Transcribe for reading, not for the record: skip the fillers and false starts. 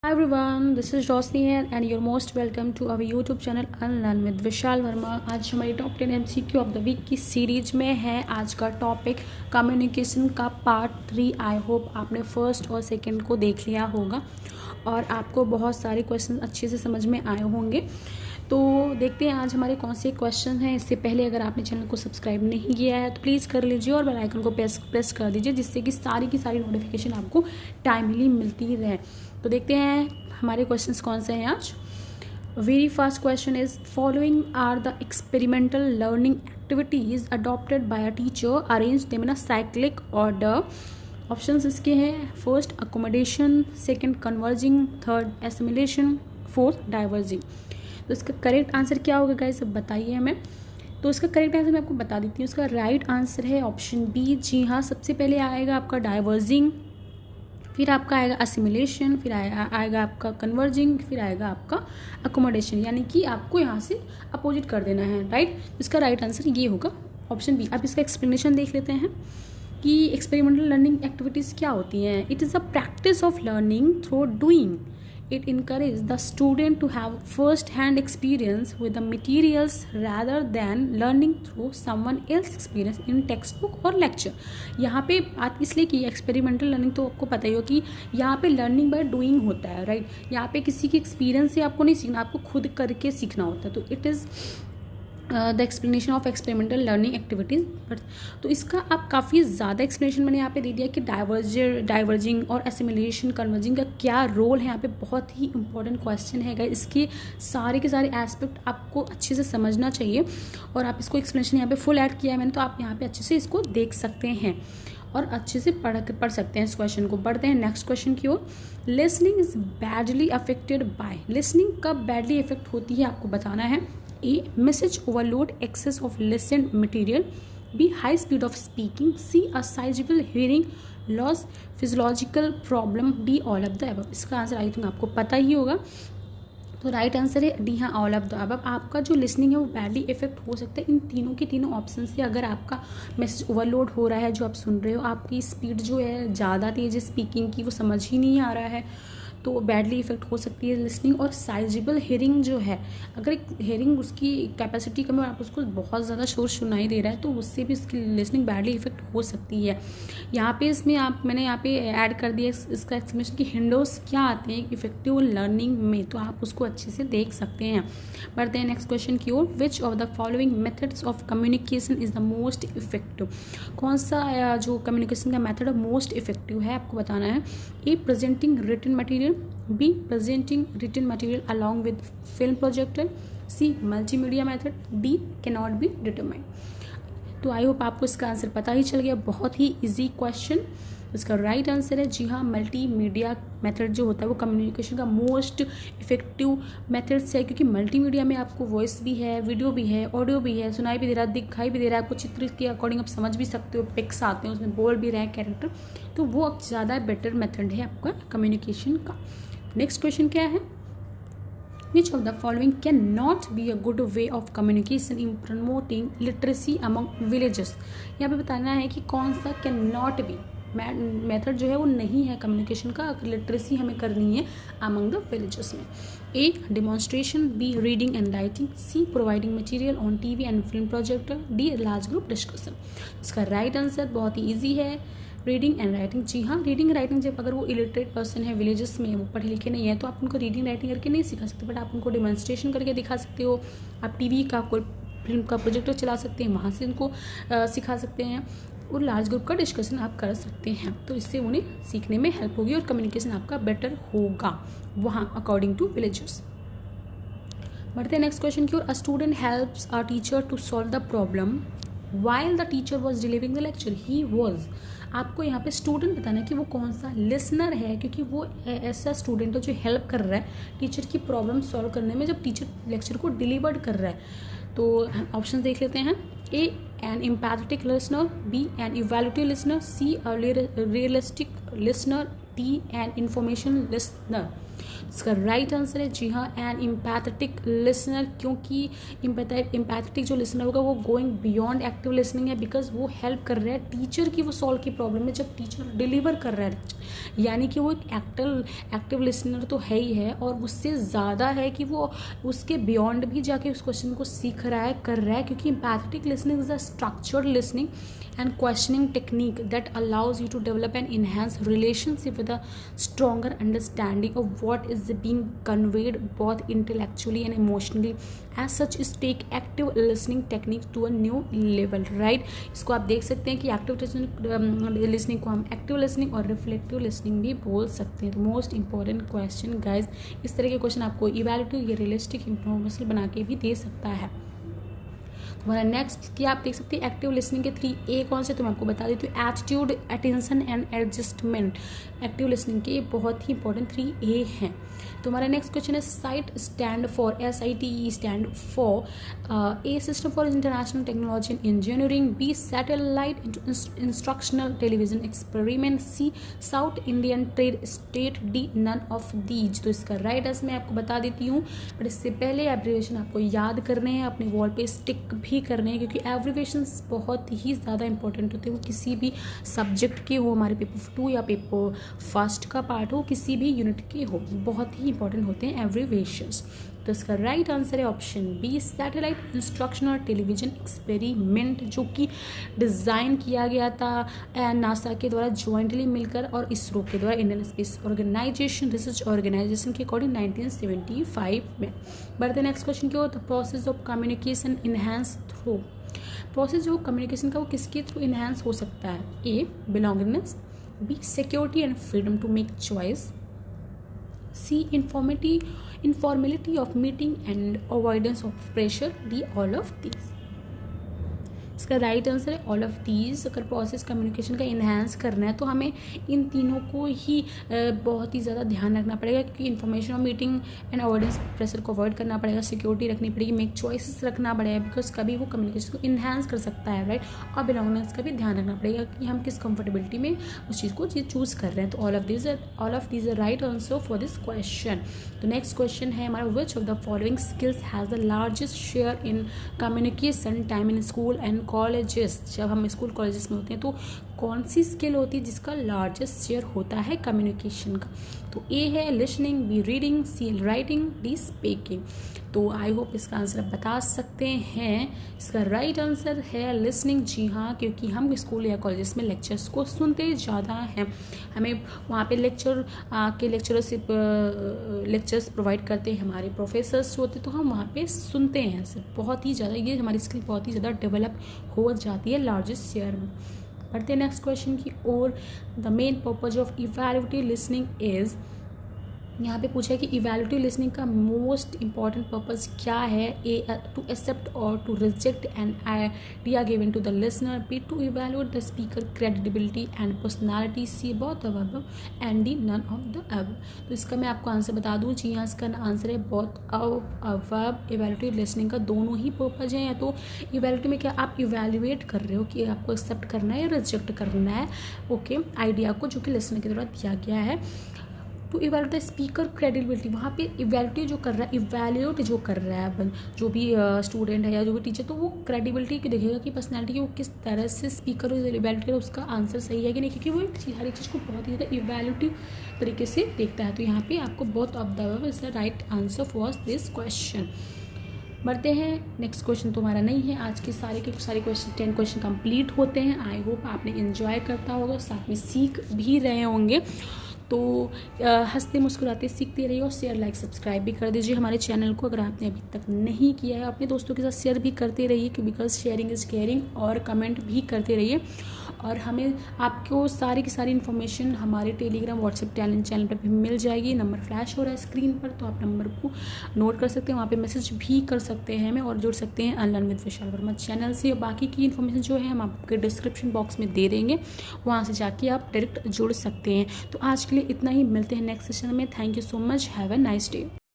Hi everyone, this is Rosni here and you're most welcome to our YouTube channel Unlearn with विशाल वर्मा। आज हमारी top 10 MCQ of the week की series में है आज का topic communication का पार्ट 3। आई होप आपने फर्स्ट और सेकंड को देख लिया होगा और आपको बहुत सारे क्वेश्चन अच्छे से समझ में आए होंगे। तो देखते हैं आज हमारे कौन से क्वेश्चन हैं। इससे पहले अगर आपने चैनल को सब्सक्राइब नहीं किया है तो प्लीज़ कर लीजिए और बेल आइकन को प्रेस कर दीजिए, जिससे कि सारी की सारी नोटिफिकेशन आपको टाइमली मिलती रहे। तो देखते हैं हमारे क्वेश्चंस कौन से हैं आज। Very first question is following are the experimental learning activities adopted by a teacher, arrange them in a cyclic order. Options इसके हैं first accommodation, second converging, third assimilation, fourth diverging. तो इसका करेक्ट आंसर क्या होगा guys, अब बताइए हमें। तो इसका करेक्ट आंसर मैं आपको बता देती हूँ। इसका राइट आंसर है ऑप्शन बी। जी हाँ, सबसे पहले आएगा आपका डाइवर्जिंग, फिर आपका आएगा असिमिलेशन, फिर आएगा आपका कन्वर्जिंग, फिर आएगा आपका अकोमोडेशन, यानी कि आपको यहाँ से अपोजिट कर देना है। राइट, इसका राइट आंसर ये होगा ऑप्शन बी। अब इसका एक्सप्लेनेशन देख लेते हैं कि एक्सपेरिमेंटल लर्निंग एक्टिविटीज़ क्या होती हैं। It is a practice of learning through doing. It encourages the student to have first-hand experience with the materials rather than learning through someone else's experience in textbook और lecture। यहाँ पे बात इसलिए की experimental learning, तो आपको पता ही हो कि यहाँ पे लर्निंग बाय डूइंग होता है। राइट, यहाँ पे किसी की एक्सपीरियंस से आपको नहीं सीखना, आपको खुद करके सीखना होता है। तो it is the explanation of experimental learning activities. But तो इसका आप काफ़ी ज़्यादा एक्सप्लेनेशन मैंने यहाँ पे दे दिया कि डाइवर्जिंग और एसिमिलेशन कन्वर्जिंग का क्या रोल है। यहाँ पे बहुत ही इंपॉर्टेंट क्वेश्चन है गाइस, इसके सारे के सारे एस्पेक्ट आपको अच्छे से समझना चाहिए और आप इसको एक्सप्लेनेशन यहाँ पे फुल ऐड किया है मैंने, तो आप यहाँ पे अच्छे से इसको देख सकते हैं और अच्छे से पढ़ सकते हैं इस क्वेश्चन को। बढ़ते हैं नेक्स्ट क्वेश्चन की ओर। Listening is badly affected by. Listening कब बैडली इफेक्ट होती है आपको बताना है। A. Message overload, excess of listened material. B. High speed of speaking. C. A sizable hearing loss, physiological problem. D. All of the above। इसका answer I think आपको पता ही होगा। तो राइट आंसर है डी हाँ, ऑल ऑफ द अबव। आपका जो listening है वो बैडली इफेक्ट हो सकता है इन तीनों के तीनों ऑप्शन से। अगर आपका मैसेज ओवरलोड हो रहा है, जो आप सुन रहे हो, आपकी स्पीड जो है ज़्यादा तेज है स्पीकिंग की, वो समझ ही नहीं आ रहा है, तो बैडली इफेक्ट हो सकती है लिसनिंग। और साइजेबल हेयरिंग जो है, अगर एक हेयरिंग उसकी कैपेसिटी कम है, आप उसको बहुत ज़्यादा शोर सुनाई दे रहा है, तो उससे भी इसकी लिसनिंग बैडली इफेक्ट हो सकती है। यहाँ पे इसमें मैंने यहाँ पे ऐड कर दिया इसका एक्सप्लेनेशन कि हिंडोस क्या आते हैं इफेक्टिव लर्निंग में, तो आप उसको अच्छे से देख सकते हैं। बढ़ते हैं नेक्स्ट क्वेश्चन की ओर। Which of the following methods of communication is the most effective. कौन सा जो कम्युनिकेशन का मेथड मोस्ट इफेक्टिव है आपको बताना है। A. Presenting written material. B. Presenting written material along with film projector. C. Multimedia method. D. Cannot be determined। तो I hope आपको इसका आंसर पता ही चल गया। बहुत ही इजी क्वेश्चन। इसका राइट आंसर है जी हाँ, मल्टीमीडिया मेथड जो होता है वो कम्युनिकेशन का मोस्ट इफेक्टिव मेथड है, क्योंकि मल्टीमीडिया में आपको वॉइस भी है, वीडियो भी है, ऑडियो भी है, सुनाई भी दे रहा है, दिखाई भी दे रहा है, आपको चित्र के अकॉर्डिंग आप समझ भी सकते हो, पिक्स आते हैं उसमें, बोल भी रहे हैं कैरेक्टर, तो वो ज़्यादा बेटर मेथड है आपका कम्युनिकेशन का। नेक्स्ट क्वेश्चन क्या है। Which of the following cannot be a good way of communication in promoting literacy among villages। यहाँ पे बताना है कि कौन सा cannot be मेथड जो है वो नहीं है कम्युनिकेशन का अगर लिटरेसी हमें करनी है among the villages में। A. Demonstration। B. Reading and writing। C. Providing material on TV and film projector। D. Large group discussion। इसका राइट आंसर बहुत ही ईजी है, रीडिंग एंड राइटिंग। जी हाँ, रीडिंग राइटिंग जब अगर वो इलिटरेट पर्सन है villages में, वो पढ़े लिखे नहीं है, तो आप उनको रीडिंग राइटिंग करके नहीं सिखा सकते, बट आप उनको डेमोन्स्ट्रेशन करके दिखा सकते हो। आप टीवी का कोई फिल्म का प्रोजेक्टर चला सकते हैं, वहाँ से उनको सिखा सकते हैं, और लार्ज ग्रुप का डिस्कशन आप कर सकते हैं, तो इससे उन्हें सीखने में हेल्प होगी और कम्युनिकेशन आपका बेटर होगा वहाँ अकॉर्डिंग टू विलेजेस। बढ़ते हैं नेक्स्ट क्वेश्चन की ओर। A student helps a teacher to solve the problem while the teacher was delivering the lecture. He was, आपको यहाँ पे स्टूडेंट बताना है कि वो कौन सा लिसनर है, क्योंकि वो ऐसा स्टूडेंट है जो हेल्प कर रहा है टीचर की प्रॉब्लम सॉल्व करने में जब टीचर लेक्चर को डिलीवर्ड कर रहा है। तो ऑप्शन देख लेते हैं। A. An empathetic listener. B. An evaluative listener. C. A realistic listener. D. An information listener. इसका राइट आंसर है जी हाँ एन इम्पैथेटिक लिसनर, क्योंकि इम्पैथेटिक जो लिसनर होगा वो गोइंग बियॉन्ड एक्टिव लिसनिंग है, बिकॉज वो हेल्प कर रहा है टीचर की वो सॉल्व की प्रॉब्लम में जब टीचर डिलीवर कर रहा है, यानी कि वो एक एक्टिव लिसनर तो है ही है, और उससे ज़्यादा है कि वो उसके बियॉन्ड भी जाके उस क्वेश्चन को सीख रहा है, कर रहा है, क्योंकि empathetic listening is a structured listening and questioning technique that allows you to develop and enhance relationship with a stronger understanding of what is being conveyed both intellectually and emotionally. As such is take active listening technique to a new level, right? इसको आप देख सकते हैं कि active listening को हम active listening और reflective listening भी बोल सकते हैं। तो मोस्ट इंपॉर्टेंट क्वेश्चन गाइज, इस तरह के क्वेश्चन आपको इवैल्यूएटिव या रियलिस्टिक इंफॉर्मेशन बना के भी दे सकता है। हमारा नेक्स्ट क्या आप देख सकते हैं एक्टिव लिसनिंग के 3A कौन से, तो मैं आपको बता देती हूँ attitude, attention and adjustment. Active listening के ये बहुत ही इंपॉर्टेंट 3A हैं। तो हमारा नेक्स्ट क्वेश्चन है site stand for, SITE stand for A system for international technology and engineering, B satellite instructional television experiment, C south Indian trade state, D none of these. तो इसका right answer मैं आपको बता देती हूँ, but इससे पहले एब्रिविएशन आपको याद करने हैं, अपने वॉल पे स्टिक भी करने हैं, क्योंकि एब्रिविएशंस बहुत ही ज़्यादा इंपॉर्टेंट होते हैं। वो किसी भी सब्जेक्ट के हो, हमारे पेपर 2 या पेपर फर्स्ट का पार्ट हो, किसी भी यूनिट के हो, बहुत ही इंपॉर्टेंट होते हैं एब्रिविएशंस। तो इसका राइट आंसर है option B satellite instructional television experiment, जो कि डिज़ाइन किया गया था नासा के द्वारा ज्वाइंटली मिलकर और इसरो के द्वारा, Indian space organisation research organisation के अकॉर्डिंग 1975 में। बढ़ते नेक्स्ट क्वेश्चन क्या होता है, process of communication enhance through. Process जो कम्युनिकेशन का वो किसके थ्रू इनहेंस हो सकता है, A belongingness, B security and freedom to make choice, C informality of meeting and avoidance of pressure, D all of these। इसका राइट आंसर है all of these. अगर प्रोसेस कम्युनिकेशन का इन्हांस करना है तो हमें इन तीनों को ही बहुत ही ज़्यादा ध्यान रखना पड़ेगा, क्योंकि इन्फॉर्मेशन और मीटिंग एंड अवॉइडेंस प्रेशर को अवॉइड करना पड़ेगा, सिक्योरिटी रखनी पड़ेगी, मेक चॉइसेस रखना पड़ेगा, बिकॉज कभी वो कम्युनिकेशन को इन्हांस कर सकता है, राइट। और बिलोंगनेस का भी ध्यान रखना पड़ेगा कि हम किस कंफर्टेबिलिटी में उस चीज़ को चूज़ कर रहे हैं। तो all of these are right answer for this question. तो नेक्स्ट क्वेश्चन है हमारा, which of the following skills has the largest share in communication time in school and colleges. जब हम स्कूल कॉलेजेस में होते हैं तो कौन सी स्किल होती है जिसका लार्जेस्ट शेयर होता है कम्युनिकेशन का, तो ए है listening, be reading, C writing, D speaking. तो आई होप इसका आंसर आप बता सकते हैं। इसका राइट आंसर है लिसनिंग, जी हाँ, क्योंकि हम स्कूल या कॉलेजेस में लेक्चर्स को सुनते ज़्यादा हैं, हमें वहाँ पे लेक्चर्स प्रोवाइड करते हैं हमारे प्रोफेसर्स होते, तो हम वहाँ पे सुनते हैं बहुत ही ज़्यादा, ये हमारी स्किल बहुत ही ज़्यादा डेवलप हो जाती है लार्जेस्ट शेयर में। बढ़ते हैं नेक्स्ट क्वेश्चन की ओर। The main purpose of evaluative listening is, यहाँ पे पूछा है कि इवैल्यूएटिव लिसनिंग का मोस्ट इंपॉर्टेंट पर्पस क्या है, ए टू एक्सेप्ट और to reject an idea given to the listener, B to evaluate the speaker credibility and personality, C both the above and D none of the above. तो इसका मैं आपको answer बता दूँ, जी हाँ, इसका आंसर है बोथ अबव। इवैल्यूएटिव लिसनिंग का दोनों ही पर्पज है, या तो इवैल्यूएटिव में क्या आप इवैल्यूएट कर रहे हो कि आपको एक्सेप्ट करना है या रिजेक्ट करना है, ओके, आइडिया को जो कि लिसनर के द्वारा दिया गया है। To evaluate the speaker credibility, वहाँ पे इवैल्यूएट जो कर रहा है जो भी स्टूडेंट है या जो भी टीचर, तो वो क्रेडिबिलिटी की देखेगा कि पर्सनैलिटी की वो किस तरह से स्पीकर इवैल्यूएट करे, उसका आंसर सही है कि नहीं, क्योंकि वो हर एक चीज़ को बहुत ही ज़्यादा इवैल्यूएटिव तरीके से देखता है। तो यहाँ पे आपको both of the above is the right answer for this question. बढ़ते हैं नेक्स्ट क्वेश्चन, तो हमारा नहीं है आज के सारे क्वेश्चन 10 क्वेश्चन कंप्लीट होते हैं। आई होप आपने एंजॉय करता होगा, साथ में सीख भी रहे होंगे। तो हंसते मुस्कुराते सीखते रहिए और शेयर लाइक सब्सक्राइब भी कर दीजिए हमारे चैनल को, अगर आपने अभी तक नहीं किया है। अपने दोस्तों के साथ शेयर भी करते रहिए, बिकॉज शेयरिंग इज़ केयरिंग, और कमेंट भी करते रहिए। और हमें आपको सारी की सारी इन्फॉर्मेशन हमारे टेलीग्राम व्हाट्सएप चैनल पर भी मिल जाएगी। नंबर फ्लैश हो रहा है स्क्रीन पर, तो आप नंबर को नोट कर सकते हैं, वहाँ पे मैसेज भी कर सकते हैं हमें, और जुड़ सकते हैं unlearn with Vishal Verma channel से। बाकी की इन्फॉर्मेशन जो है हम आपके डिस्क्रिप्शन बॉक्स में दे देंगे, वहाँ से जाके आप डायरेक्ट जुड़ सकते हैं। तो आज के लिए इतना ही, मिलते हैं नेक्स्ट सेशन में। Thank you so much, have a nice day.